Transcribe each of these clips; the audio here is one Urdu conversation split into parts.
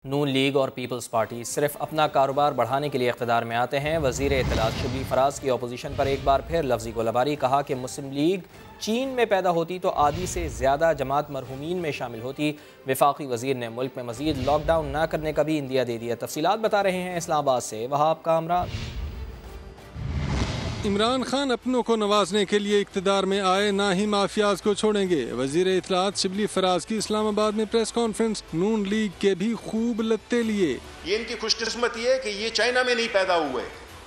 نون لیگ اور پیپلز پارٹی صرف اپنا کاروبار بڑھانے کے لیے اقتدار میں آتے ہیں۔ وزیر اطلاعات شبلی فراز کی اپوزیشن پر ایک بار پھر لفظی گولہباری، کہا کہ مسلم لیگ چین میں پیدا ہوتی تو آدھی سے زیادہ جماعت مرحومین میں شامل ہوتی۔ وفاقی وزیر نے ملک میں مزید لاک ڈاؤن نہ کرنے کا بھی عندیہ دے دیا۔ تفصیلات بتا رہے ہیں اسلام آباد سے وہاب کامران۔ عمران خان اپنوں کو نوازنے کے لیے اقتدار میں آئے، نہ ہی مافیاز کو چھوڑیں گے۔ وزیر اطلاعات شبلی فراز کی اسلام آباد میں پریس کانفرنس، نون لیگ کے بھی خوب لتے لیے۔ یہ ان کی خوش قسمتی ہے کہ یہ چائنا میں نہیں پیدا ہوئے،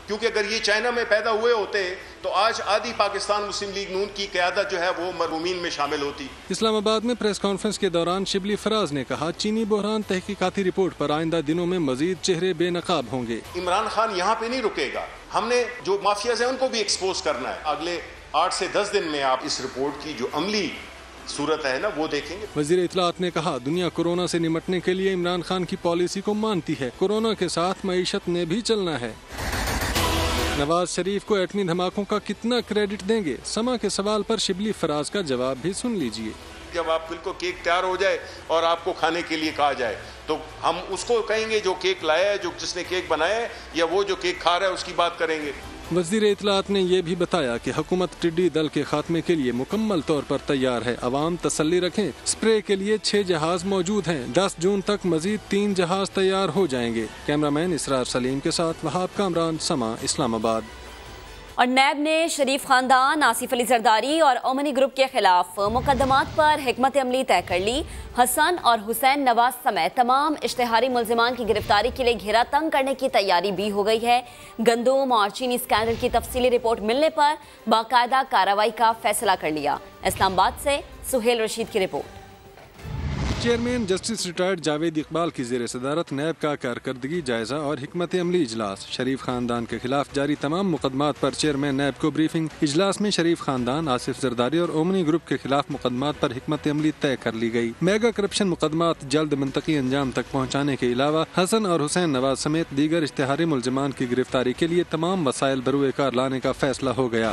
کیونکہ اگر یہ چائنا میں پیدا ہوئے ہوتے تو آج آدھی پاکستان مسلم لیگ نون کی قیادت جو ہے وہ مرحومین میں شامل ہوتی۔ اسلام آباد میں پریس کانفرنس کے دوران شبلی فراز نے کہا، چینی بحران تحقیقاتی رپورٹ پر آئندہ دنوں میں مزید چہرے بے نقاب ہوں گے۔ عمران خان یہاں پہ نہیں رکے گا، ہم نے جو مافیاز ہیں ان کو بھی ایکسپوز کرنا ہے۔ اگلے 8 سے 10 دن میں آپ اس رپورٹ کی جو عملی صورت ہے نا وہ دیکھیں گے۔ وزیر اطلاعات نے کہا، دنیا کورونا سے نمٹنے کے لیے عمران خان کی پالیسی کو مانتی ہے، کورونا کے ساتھ معیشت نے بھی چلنا ہے۔ نواز شریف کو ایٹمی دھماکوں کا کتنا کریڈٹ دیں گے؟ سما کے سوال پر شبلی فراز کا جواب بھی سن لیجئے۔ جب آپ بالکل کیک تیار ہو جائے اور آپ کو کھانے کے لیے کہا جائے تو ہم اس کو کہیں گے جو کیک لایا ہے، جس نے کیک بنایا ہے، یا وہ جو کیک کھا رہا ہے اس کی بات کریں گے۔ وزیر اطلاعات نے یہ بھی بتایا کہ حکومت ٹڈی دل کے خاتمے کے لیے مکمل طور پر تیار ہے، عوام تسلی رکھیں، سپرے کے لیے 6 جہاز موجود ہیں، 10 جون تک مزید 3 جہاز تیار ہو جائیں گے۔ کیمرامین اسرار سلیم کے ساتھ وہاب کامران، سما، اسلام آباد۔ اور نیب نے شریف خاندان، آصف علی زرداری اور اومنی گروپ کے خلاف مقدمات پر حکمت عملی طے کر لی۔ حسن اور حسین نواز سمیت تمام اشتہاری ملزمان کی گرفتاری کے لیے گھیرا تنگ کرنے کی تیاری بھی ہو گئی ہے۔ گندم اور چینی اسکینڈل کی تفصیلی رپورٹ ملنے پر باقاعدہ کارروائی کا فیصلہ کر لیا۔ اسلام آباد سے سہیل رشید کی report. Chairman justice retired Javed Iqbal کی زیر صدارت نیب کا کارکردگی جائزہ اور حکمت عملی اجلاس۔ شریف خاندان کے خلاف جاری تمام مقدمات پر چیئرمین نیب کو بریفنگ۔ اجلاس میں شریف خاندان، آصف زرداری اور اومنی گروپ کے خلاف مقدمات پر حکمت عملی طے کر لی گئی۔ میگا کرپشن مقدمات جلد منطقی انجام تک پہنچانے کے علاوہ حسن اور حسین نواز سمیت دیگر اشتہاری ملزمان کی گرفتاری کے لیے تمام وسائل بروئے کار لانے کا فیصلہ ہو گیا۔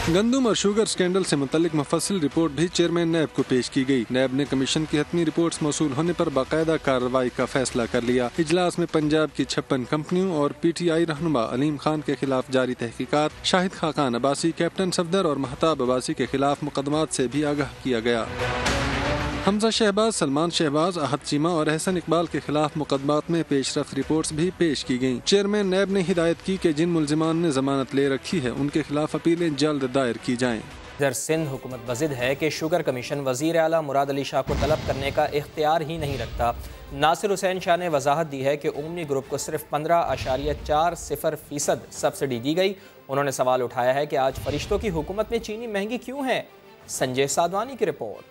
گندم اور شوگر سکینڈل سے متعلق مفصل رپورٹ بھی چیئرمین نیب کو پیش کی گئی۔ نیب نے کمیشن کی حتمی رپورٹس موصول ہونے پر باقاعدہ کارروائی کا فیصلہ کر لیا۔ اجلاس میں پنجاب کی 56 کمپنیوں اور پی ٹی آئی رہنما علیم خان کے خلاف جاری تحقیقات، شاہد خاقان عباسی، کیپٹن صفدر اور مہتاب عباسی کے خلاف مقدمات سے بھی آگاہ کیا گیا۔ حمزہ شہباز، سلمان شہباز، احد چیمہ اور احسن اقبال کے خلاف مقدمات میں پیش رفت رپورٹس بھی پیش کی گئیں۔ چیئرمین نیب نے ہدایت کی کہ جن ملزمان نے ضمانت لے رکھی ہے ان کے خلاف اپیلیں جلد دائر کی جائیں۔ ادھر سندھ حکومت بضد ہے کہ شوگر کمیشن وزیر اعلیٰ مراد علی شاہ کو طلب کرنے کا اختیار ہی نہیں رکھتا۔ ناصر حسین شاہ نے وضاحت دی ہے کہ اومنی گروپ کو صرف 15.40% سبسڈی دی گئی۔ انہوں نے سوال اٹھایا ہے کہ آج فرشتوں کی حکومت میں چینی مہنگی کیوں ہے؟ سنجے سادوانی کی رپورٹ۔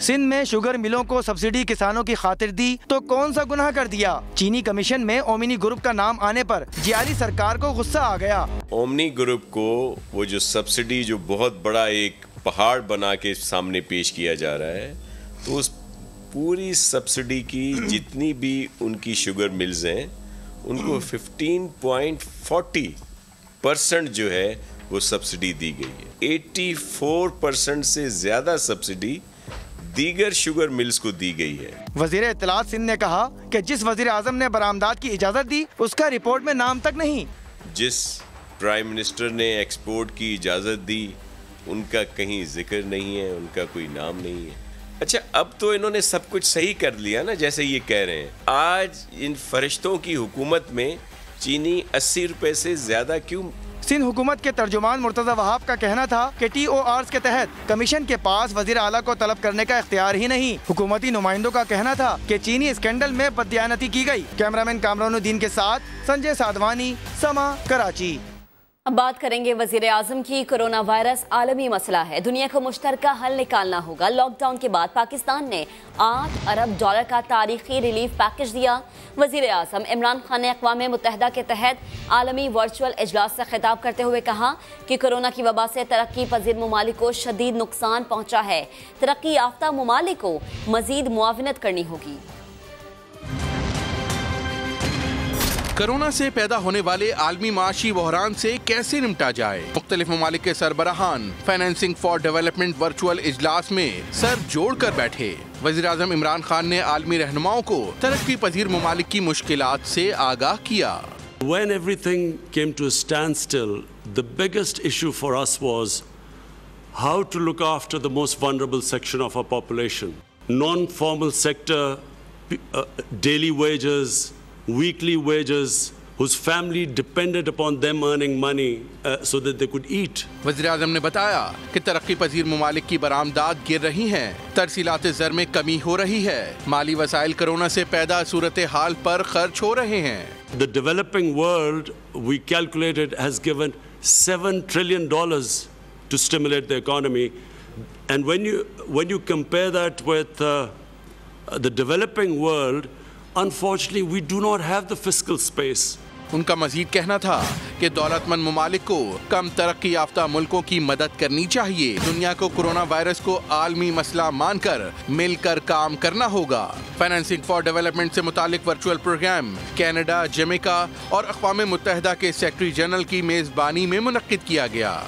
سندھ میں شوگر ملوں کو سبسڈی کسانوں کی خاطر دی تو کون سا گناہ کر دیا؟ چینی کمیشن میں اومنی گروپ کا نام آنے پر جیالی سرکار کو غصہ آ گیا۔ اومنی گروپ کو وہ جو سبسڈی جو بہت بڑا ایک پہاڑ بنا کے سامنے پیش کیا جا رہا ہے، تو اس پوری سبسڈی کی جتنی بھی ان کی شوگر ملز ہیں ان کو 15.40% جو ہے وہ سبسڈی دی گئی ہے۔ 84% سے زیادہ سبسڈی دیگر شوگر ملز کو دی گئی ہے۔ وزیر اطلاعات سندھ نے کہا کہ جس وزیر اعظم نے برآمدات کی اجازت دی اس کا رپورٹ میں نام تک نہیں۔ جس پرائم منسٹر نے ایکسپورٹ کی اجازت دی ان کا کہیں ذکر نہیں ہے، ان کا کوئی نام نہیں ہے۔ اچھا، اب تو انہوں نے سب کچھ صحیح کر لیا نا، جیسے یہ کہہ رہے ہیں۔ آج ان فرشتوں کی حکومت میں چینی 80 روپے سے زیادہ کیوں؟ سندھ حکومت کے ترجمان مرتضی وہاب کا کہنا تھا کہ ٹی او آرز کے تحت کمیشن کے پاس وزیر اعلیٰ کو طلب کرنے کا اختیار ہی نہیں۔ حکومتی نمائندوں کا کہنا تھا کہ چینی اسکینڈل میں بددیانتی کی گئی۔ کیمرامین کامران الدین کے ساتھ سنجے سادوانی، سما، کراچی۔ اب بات کریں گے وزیر اعظم کی۔ کرونا وائرس عالمی مسئلہ ہے، دنیا کو مشترکہ حل نکالنا ہوگا۔ لاک ڈاؤن کے بعد پاکستان نے $8 ارب کا تاریخی ریلیف پیکج دیا۔ وزیر اعظم عمران خان نے اقوام متحدہ کے تحت عالمی ورچوئل اجلاس سے خطاب کرتے ہوئے کہا کہ کورونا کی وبا سے ترقی پذیر ممالک کو شدید نقصان پہنچا ہے، ترقی یافتہ ممالک کو مزید معاونت کرنی ہوگی۔ کورونا سے پیدا ہونے والے عالمی معاشی بحران سے کیسے نمٹا جائے؟ مختلف ممالک کے سربراہان فائنینسنگ فار ڈیولپمنٹ ورچوئل اجلاس میں سر جوڑ کر بیٹھے۔ وزیراعظم عمران خان نے عالمی رہنماؤں کو ترقی پذیر ممالک کی مشکلات سے آگاہ کیا۔ When everything came to a standstill, the biggest issue for us was how to look after the most vulnerable section of our population. Non-formal sector, daily wages, weekly wages, whose family depended upon them earning money so that they could eat. وزیر اعظم نے بتایا کہ ترقی پذیر ممالک کی برآمدات گر رہی ہیں، ترسیلات زر میں کمی ہو رہی ہے، مالی وسائل کورونا سے پیدا صورتحال پر خرچ ہو رہے ہیں۔ The developing world, we calculated, has given $7 trillion to stimulate the economy. And when you compare that with the developing world, unfortunately, we do not have the fiscal space. ان کا مزید کہنا تھا کہ دولت مند ممالک کو کم ترقی یافتہ ملکوں کی مدد کرنی چاہیے۔ دنیا کو کورونا وائرس کو عالمی مسئلہ مان کر مل کر کام کرنا ہوگا۔ فائنینسنگ فار ڈیولپمنٹ سے متعلق ورچوئل پروگرام کینیڈا، جمیکا اور اقوام متحدہ کے سیکرٹری جنرل کی میزبانی میں منعقد کیا گیا۔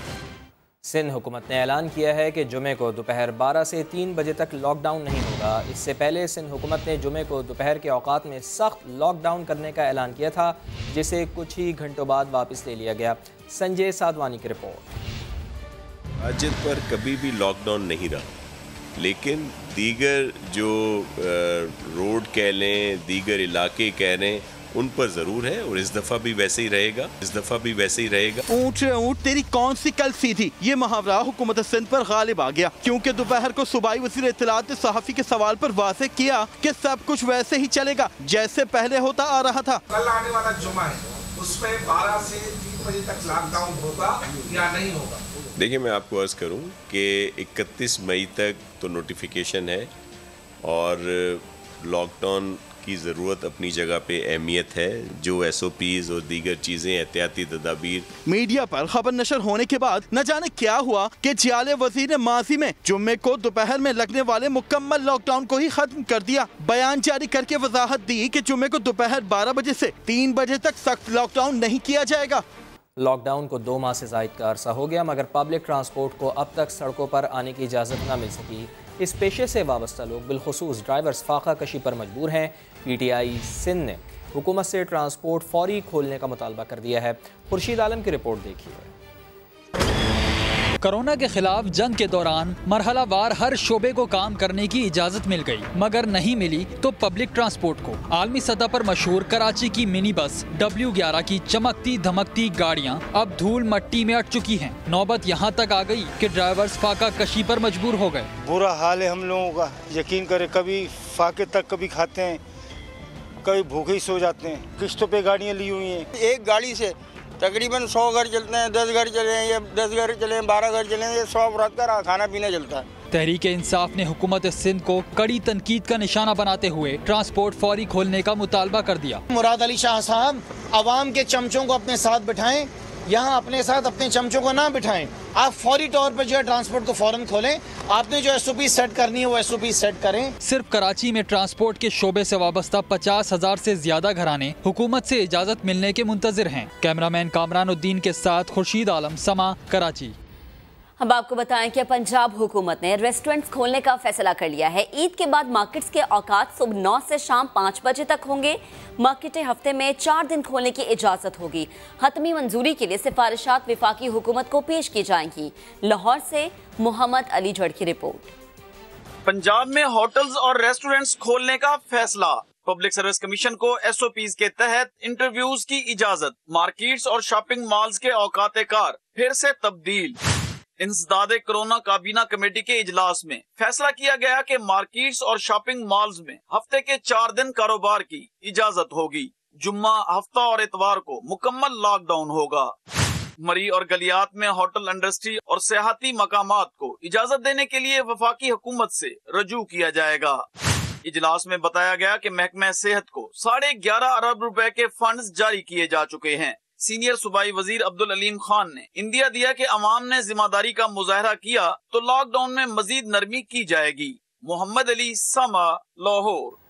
سندھ حکومت نے اعلان کیا ہے کہ جمعے کو دوپہر 12 سے 3 بجے تک لاک ڈاؤن نہیں ہوگا۔ اس سے پہلے سندھ حکومت نے جمعے کو دوپہر کے اوقات میں سخت لاک ڈاؤن کرنے کا اعلان کیا تھا، جسے کچھ ہی گھنٹوں بعد واپس لے لیا گیا۔ سنجے سادوانی کی رپورٹ۔ مساجد پر کبھی بھی لاک ڈاؤن نہیں رہا، لیکن دیگر جو روڈ کہہ لیں، دیگر علاقے کہہ لیں، ان پر ضرور ہے، اور اس دفعہ بھی ویسے ہی رہے گا۔ اونٹ اونٹ تیری کون سی کل سی تھی، یہ محاورہ حکومت سندھ پر غالب آ گیا، کیونکہ دوپہر کو صوبائی وزیر اطلاعات نے صحافی کے سوال پر واضح کیا کہ سب کچھ ویسے ہی چلے گا جیسے پہلے ہوتا آ رہا تھا۔ کل آنے والا جمعہ ہے، اس میں 12 سے 3 بجے تک لاک ڈاؤن ہوگا یا نہیں ہوگا؟ دیکھیں، میں آپ کو عرض کروں کہ 31 مئی تک تو نوٹیفیکیشن ہے، اور لاک ڈاؤن کی ضرورت اپنی جگہ پہ اہمیت ہے۔ جو ایس او پیز اور دیگر چیزیں، احتیاطی تدابیر، میڈیا پر خبر نشر ہونے کے بعد نہ جانے کیا ہوا کہ جیالے وزیر نے ماضی میں جمعے کو دوپہر میں لگنے والے مکمل لاک ڈاؤن کو ہی ختم کر دیا۔ بیان جاری کر کے وضاحت دی کہ جمعے کو دوپہر 12 بجے سے 3 بجے تک سخت لاک ڈاؤن نہیں کیا جائے گا۔ لاک ڈاؤن کو 2 ماہ سے زائد کا عرصہ ہو گیا، مگر پبلک ٹرانسپورٹ کو اب تک سڑکوں پر آنے کی اجازت نہ مل سکی۔ اس پیشے سے وابستہ لوگ، بالخصوص ڈرائیورز، فاقہ کشی پر مجبور ہیں۔ پی ٹی آئی سندھ نے حکومت سے ٹرانسپورٹ فوری کھولنے کا مطالبہ کر دیا ہے۔ خورشید عالم کی رپورٹ دیکھیے۔ کورونا کے خلاف جنگ کے دوران مرحلہ وار ہر شعبے کو کام کرنے کی اجازت مل گئی، مگر نہیں ملی تو پبلک ٹرانسپورٹ کو۔ عالمی سطح پر مشہور کراچی کی منی بس W11 کی چمکتی دھمکتی گاڑیاں اب دھول مٹی میں اٹ چکی ہیں۔ نوبت یہاں تک آ گئی کہ ڈرائیورز فاقہ کشی پر مجبور ہو گئے۔ برا حال ہے ہم لوگوں کا، یقین کرے، کبھی فاقے تک کبھی کھاتے ہیں، کبھی بھوکے ہی سو جاتے ہیں۔ قسطوں پہ گاڑیاں لی ہوئی ہیں، ایک گاڑی سے تقریباً 100 گھر چلتے ہیں، 10 گھر چلے ہیں، یا 10 گھر چلے ہیں، 12 گھر چلے ہیں، یہ 100 افراد کا کھانا پینا چلتا ہے۔ تحریک انصاف نے حکومت سندھ کو کڑی تنقید کا نشانہ بناتے ہوئے ٹرانسپورٹ فوری کھولنے کا مطالبہ کر دیا۔ مراد علی شاہ صاحب، عوام کے چمچوں کو اپنے ساتھ بٹھائیں، یہاں اپنے ساتھ اپنے چمچوں کو نہ بٹھائیں۔ آپ فوری طور پر جو ہے ٹرانسپورٹ کو فوراً کھولیں، آپ نے جو ایس او پی سیٹ کرنی ہے وہ ایس او پی سیٹ کریں۔ صرف کراچی میں ٹرانسپورٹ کے شعبے سے وابستہ 50,000 سے زیادہ گھرانے حکومت سے اجازت ملنے کے منتظر ہیں۔ کیمرامین کامران الدین کے ساتھ خورشید عالم، سما، کراچی۔ ہم آپ کو بتائیں کہ پنجاب حکومت نے ریسٹورنٹس کھولنے کا فیصلہ کر لیا ہے۔ عید کے بعد مارکیٹس کے اوقات صبح 9 سے شام 5 بجے تک ہوں گے۔ مارکیٹیں ہفتے میں 4 دن کھولنے کی اجازت ہوگی۔ حتمی منظوری کے لیے سفارشات وفاقی حکومت کو پیش کی جائیں گی۔ لاہور سے محمد علی جڑ کی رپورٹ۔ پنجاب میں ہوٹلز اور ریسٹورنٹس کھولنے کا فیصلہ۔ پبلک سروس کمیشن کو ایس او پیز کے تحت انٹرویوز کی اجازت۔ مارکیٹس اور شاپنگ مالز کے اوقات کار پھر سے تبدیل۔ انسداد کرونا کابینہ کمیٹی کے اجلاس میں فیصلہ کیا گیا کہ مارکیٹس اور شاپنگ مالز میں ہفتے کے 4 دن کاروبار کی اجازت ہوگی۔ جمعہ، ہفتہ اور اتوار کو مکمل لاک ڈاؤن ہوگا۔ مری اور گلیات میں ہوٹل انڈسٹری اور سیاحتی مقامات کو اجازت دینے کے لیے وفاقی حکومت سے رجوع کیا جائے گا۔ اجلاس میں بتایا گیا کہ محکمہ صحت کو 11.5 ارب روپے کے فنڈز جاری کیے جا چکے ہیں۔ سینئر صوبائی وزیر عبدالعلیم خان نے اندیا دیا کہ عوام نے ذمہ داری کا مظاہرہ کیا تو لاک ڈاؤن میں مزید نرمی کی جائے گی۔ محمد علی، سما، لاہور۔